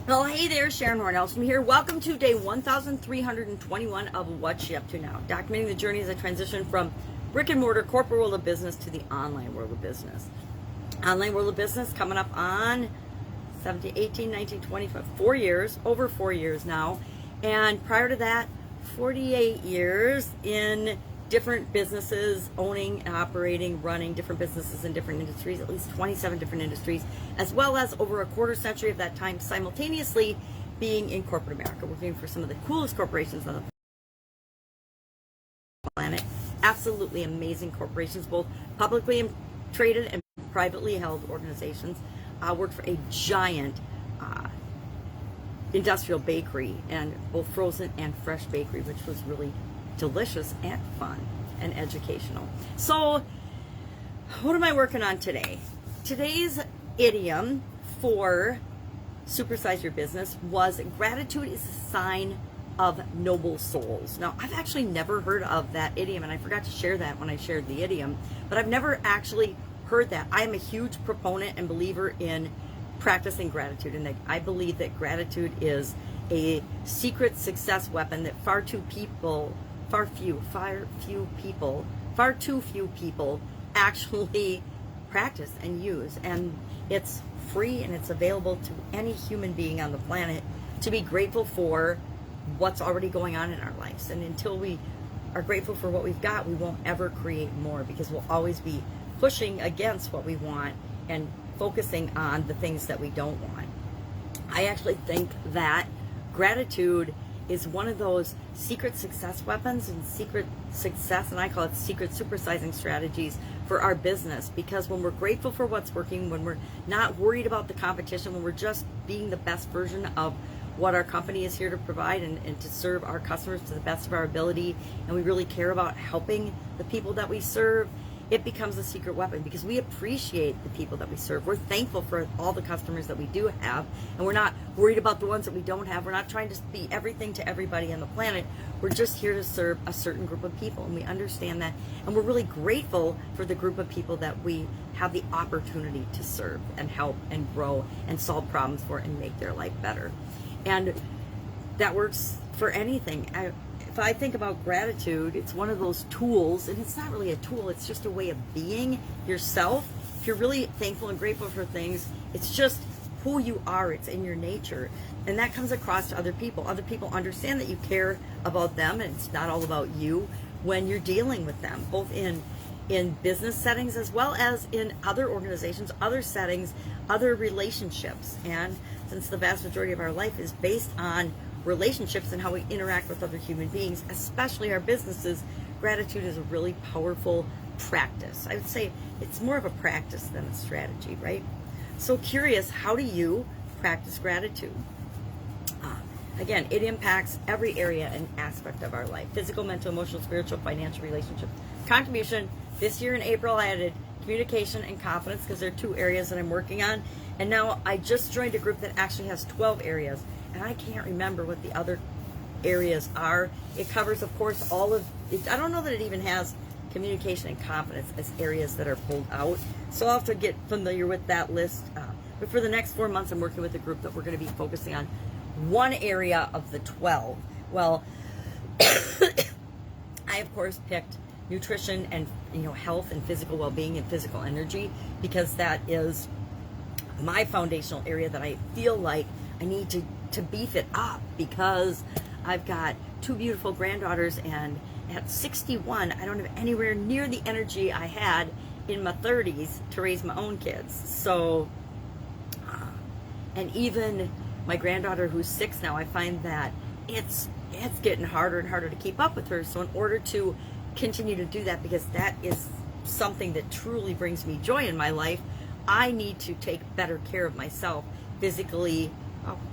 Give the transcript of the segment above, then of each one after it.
Well, hey there, Sharon Horne-Ellstrom here. Welcome to day 1321 of What's She Up To Now, documenting the journey as I transition from brick and mortar corporate world of business to the online world of business. Online world of business coming up on 17, 18, 19, 20, 4 years, over 4 years now. And prior to that, 48 years in different businesses, owning and operating, running different businesses in different industries, at least 27 different industries, as well as over a quarter century of that time simultaneously being in corporate America, working for some of the coolest corporations on the planet. Absolutely amazing corporations, both publicly traded and privately held organizations. I worked for a giant industrial bakery, and both frozen and fresh bakery, which was really delicious and fun and educational. So what am I working on today? Today's idiom for supersize your business was gratitude is a sign of noble souls. Now, I've actually never heard of that idiom, and I forgot to share that when I shared the idiom, but I've never actually heard that. I am a huge proponent and believer in practicing gratitude, and that I believe that gratitude is a secret success weapon that far too few people actually practice and use. And it's free and it's available to any human being on the planet to be grateful for what's already going on in our lives. And until we are grateful for what we've got, we won't ever create more, because we'll always be pushing against what we want and focusing on the things that we don't want. I actually think that gratitude is one of those secret success weapons and secret success, and I call it secret supersizing strategies for our business. Because when we're grateful for what's working, when we're not worried about the competition, when we're just being the best version of what our company is here to provide and to serve our customers to the best of our ability, and we really care about helping the people that we serve, it becomes a secret weapon, because we appreciate the people that we serve. We're thankful for all the customers that we do have, and we're not worried about the ones that we don't have. We're not trying to be everything to everybody on the planet. We're just here to serve a certain group of people, and we understand that, and we're really grateful for the group of people that we have the opportunity to serve and help and grow and solve problems for and make their life better. And that works for anything. If I think about gratitude, it's one of those tools, and it's not really a tool, it's just a way of being yourself. If you're really thankful and grateful for things, it's just who you are, it's in your nature. And that comes across to other people. Other people understand that you care about them, and it's not all about you when you're dealing with them, both in business settings as well as in other organizations, other settings, other relationships. And since the vast majority of our life is based on relationships and how we interact with other human beings, especially our businesses, gratitude is a really powerful practice. I would say it's more of a practice than a strategy, right? So curious, how do you practice gratitude? Again, it impacts every area and aspect of our life: physical, mental, emotional, spiritual, financial, relationship, contribution. This year in April, I added communication and confidence, because they're 2 areas that I'm working on. And now I just joined a group that actually has 12 areas. And I can't remember what the other areas are. It covers, of course, all of it. I don't know that it even has communication and confidence as areas that are pulled out. So I'll have to get familiar with that list. But for the next 4 months, I'm working with a group that we're going to be focusing on one area of the 12. Well, I, of course, picked nutrition and health and physical well-being and physical energy, because that is my foundational area that I feel like I need to beef it up, because I've got 2 beautiful granddaughters, and at 61, I don't have anywhere near the energy I had in my 30s to raise my own kids. So, and even my granddaughter, who's 6 now, I find that it's getting harder and harder to keep up with her. So in order to continue to do that, because that is something that truly brings me joy in my life, I need to take better care of myself physically,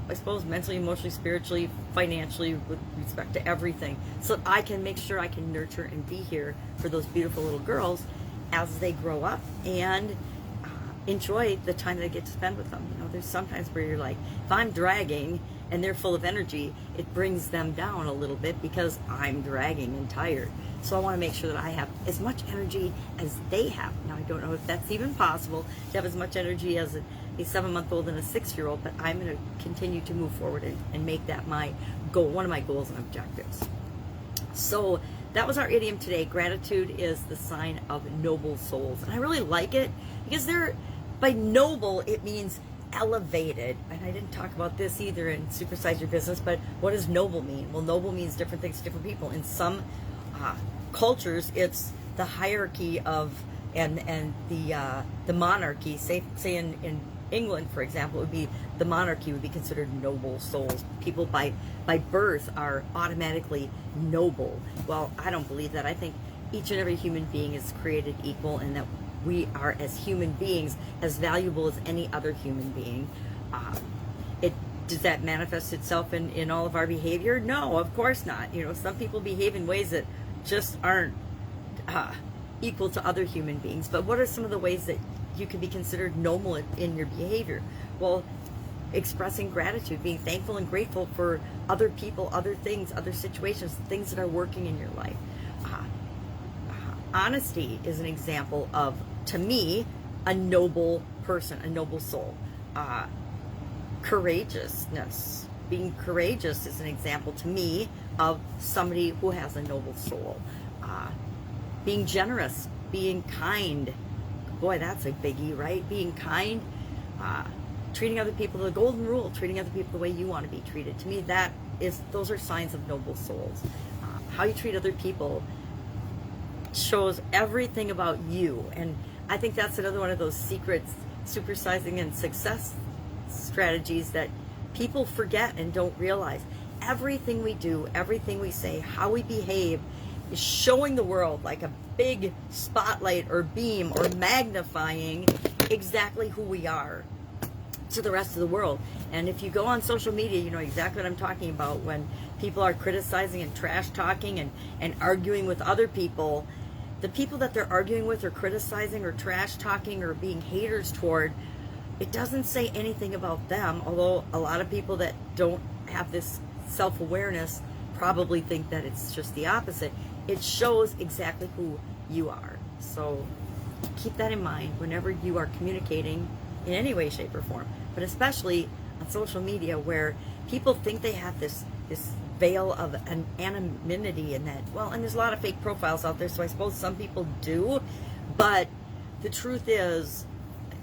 I suppose mentally, emotionally, spiritually, financially, with respect to everything, so that I can make sure I can nurture and be here for those beautiful little girls as they grow up, and enjoy the time that I get to spend with them. There's sometimes where you're like, if I'm dragging and they're full of energy, it brings them down a little bit because I'm dragging and tired. So I want to make sure that I have as much energy as they have. Now, I don't know if that's even possible to have as much energy as a 7-month-old and a 6-year-old, but I'm going to continue to move forward and make that my goal, one of my goals and objectives. So that was our idiom today. Gratitude is the sign of noble souls. And I really like it because by noble, it means elevated. And I didn't talk about this either in Supersize Your Business, but what does noble mean? Well, noble means different things to different people. In some cultures, it's the hierarchy of and the monarchy. Say in England, for example, it would be the monarchy would be considered noble souls. People by birth are automatically noble. Well, I don't believe that. I think each and every human being is created equal, and that we are, as human beings, as valuable as any other human being. Does that manifest itself in all of our behavior? No, of course not. Some people behave in ways that just aren't equal to other human beings. But what are some of the ways that you can be considered noble in your behavior? Well, expressing gratitude, being thankful and grateful for other people, other things, other situations, things that are working in your life. Honesty is an example of, to me, a noble person, a noble soul. Courageousness. Being courageous is an example, to me, of somebody who has a noble soul. Being generous, being kind. Boy, that's a biggie, right? Being kind, treating other people, the golden rule, treating other people the way you want to be treated. To me, those are signs of noble souls. How you treat other people shows everything about you. And I think that's another one of those secrets, supersizing and success strategies that people forget and don't realize. Everything we do, everything we say, how we behave is showing the world like a big spotlight or beam or magnifying exactly who we are to the rest of the world. And if you go on social media, you know exactly what I'm talking about. When people are criticizing and trash talking and arguing with other people, the people that they're arguing with or criticizing or trash talking or being haters toward, it doesn't say anything about them, although a lot of people that don't have this self-awareness probably think that it's just the opposite. It shows exactly who you are. So keep that in mind whenever you are communicating in any way, shape, or form, but especially on social media, where people think they have this veil of an anonymity, and and there's a lot of fake profiles out there, so I suppose some people do, but the truth is,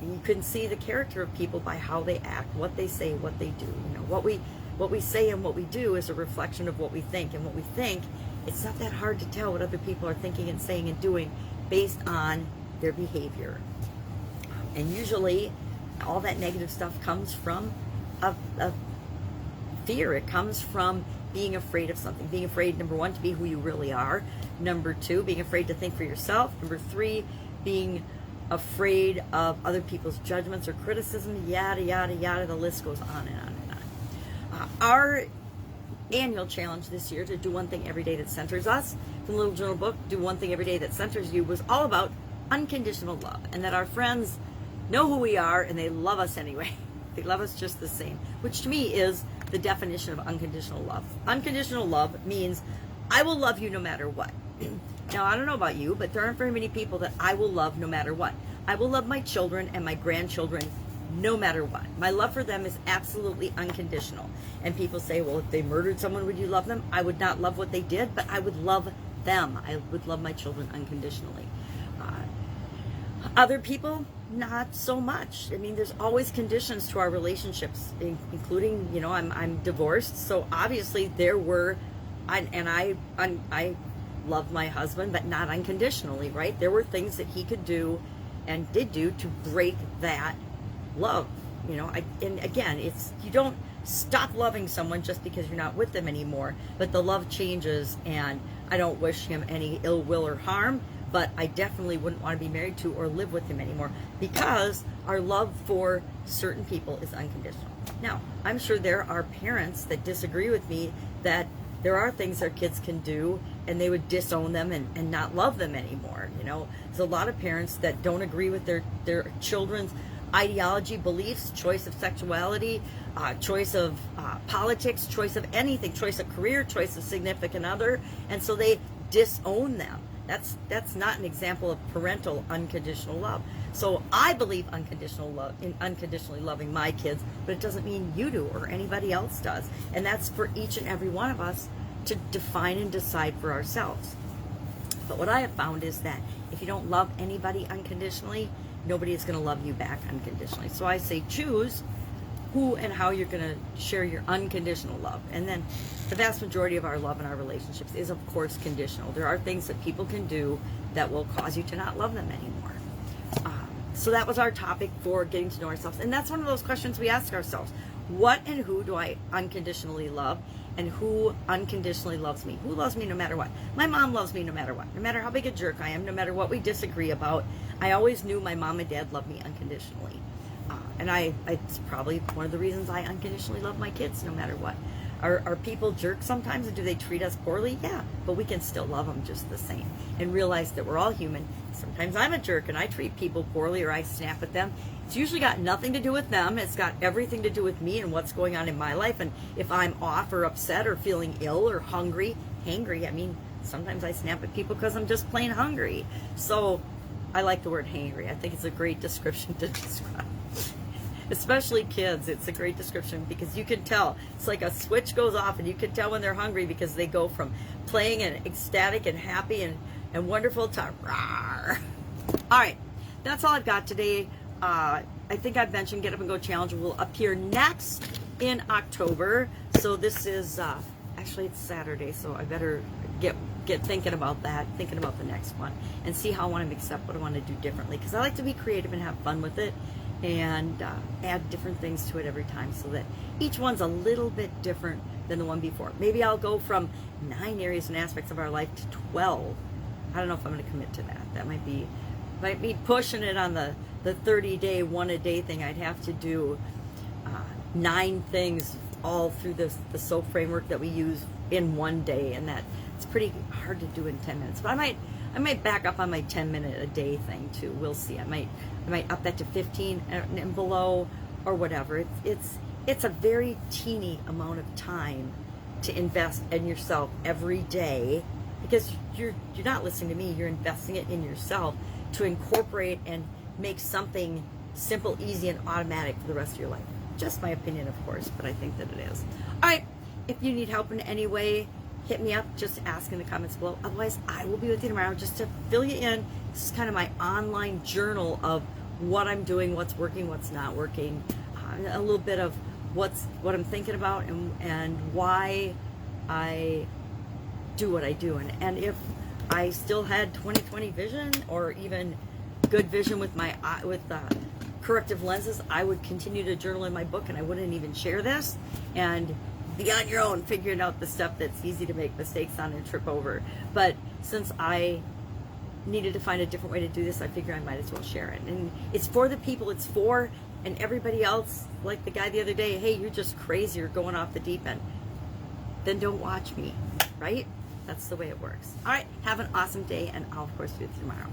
you can see the character of people by how they act, what they say, what they do. What we say and what we do is a reflection of what we think, and what we think, it's not that hard to tell what other people are thinking and saying and doing based on their behavior. And usually all that negative stuff comes from a fear. It comes from being afraid of something. Being afraid, number one, to be who you really are. Number two, being afraid to think for yourself. Number three, being afraid of other people's judgments or criticism, yada, yada, yada. The list goes on and on and on. Our annual challenge this year to do one thing every day that centers us, from the Little Journal book, Do One Thing Every Day That Centers You, was all about unconditional love, and that our friends know who we are and they love us anyway. They love us just the same, which to me is the definition of unconditional love. Unconditional love means I will love you no matter what. Now, I don't know about you, but there aren't very many people that I will love no matter what. I will love my children and my grandchildren no matter what. My love for them is absolutely unconditional. And people say, well, if they murdered someone, would you love them? I would not love what they did, but I would love them. I would love my children unconditionally. Other people, not so much. I mean, there's always conditions to our relationships, including, I'm divorced, so obviously there were, I love my husband, but not unconditionally, right? There were things that he could do and did do to break that love. And again, you don't stop loving someone just because you're not with them anymore, but the love changes, and I don't wish him any ill will or harm, but I definitely wouldn't want to be married to or live with him anymore, because our love for certain people is unconditional. Now, I'm sure there are parents that disagree with me, that there are things their kids can do and they would disown them and not love them anymore. There's a lot of parents that don't agree with their children's ideology, beliefs, choice of sexuality, choice of politics, choice of anything, choice of career, choice of significant other, and so they disown them. That's not an example of parental unconditional love. So I believe unconditional love in unconditionally loving my kids, but it doesn't mean you do or anybody else does. And that's for each and every one of us to define and decide for ourselves. But what I have found is that if you don't love anybody unconditionally, nobody is going to love you back unconditionally. So I say choose who and how you're going to share your unconditional love. And then the vast majority of our love in our relationships is, of course, conditional. There are things that people can do that will cause you to not love them anymore. So that was our topic for getting to know ourselves. And that's one of those questions we ask ourselves. What and who do I unconditionally love? And who unconditionally loves me? Who loves me no matter what? My mom loves me no matter what. No matter how big a jerk I am, no matter what we disagree about, I always knew my mom and dad loved me unconditionally. And it's probably one of the reasons I unconditionally love my kids no matter what. Are people jerks sometimes, and do they treat us poorly? Yeah, but we can still love them just the same and realize that we're all human. Sometimes I'm a jerk and I treat people poorly or I snap at them. It's usually got nothing to do with them. It's got everything to do with me and what's going on in my life. And if I'm off or upset or feeling ill or hangry, I mean, sometimes I snap at people because I'm just plain hungry. So I like the word hangry. I think it's a great description to describe. Especially kids, it's a great description because you can tell. It's like a switch goes off and you can tell when they're hungry because they go from playing and ecstatic and happy and wonderful to rawr. All right, that's all I've got today. I think I've mentioned Get Up and Go Challenge will appear next in October. So this is, actually it's Saturday, so I better get thinking about that, thinking about the next one and see how I want to mix up, what I want to do differently. Because I like to be creative and have fun with it. And add different things to it every time so that each one's a little bit different than the one before. Maybe I'll go from 9 areas and aspects of our life to 12. I don't know if I'm going to commit to that. That might be pushing it on the 30-day, one-a-day thing. I'd have to do 9 things all through the SOAP framework that we use in one day, and that it's pretty hard to do in 10 minutes. But I might back up on my 10-minute-a-day thing too. We'll see. I might up that to 15 and below or whatever. It's a very teeny amount of time to invest in yourself every day because you're not listening to me. You're investing it in yourself to incorporate and make something simple, easy, and automatic for the rest of your life. Just my opinion, of course, but I think that it is. All right. If you need help in any way, hit me up. Just ask in the comments below. Otherwise, I will be with you tomorrow just to fill you in. This is kind of my online journal of what I'm doing, what's working, what's not working, a little bit of what I'm thinking about and why I do what I do. And if I still had 20/20 vision or even good vision with corrective lenses, I would continue to journal in my book and I wouldn't even share this. And be on your own, figuring out the stuff that's easy to make mistakes on and trip over. But since I needed to find a different way to do this, I figure I might as well share it. And it's for the people it's for, and everybody else, like the guy the other day, hey, you're just crazy, you're going off the deep end. Then don't watch me, right? That's the way it works. All right, have an awesome day, and I'll, of course, be with you tomorrow.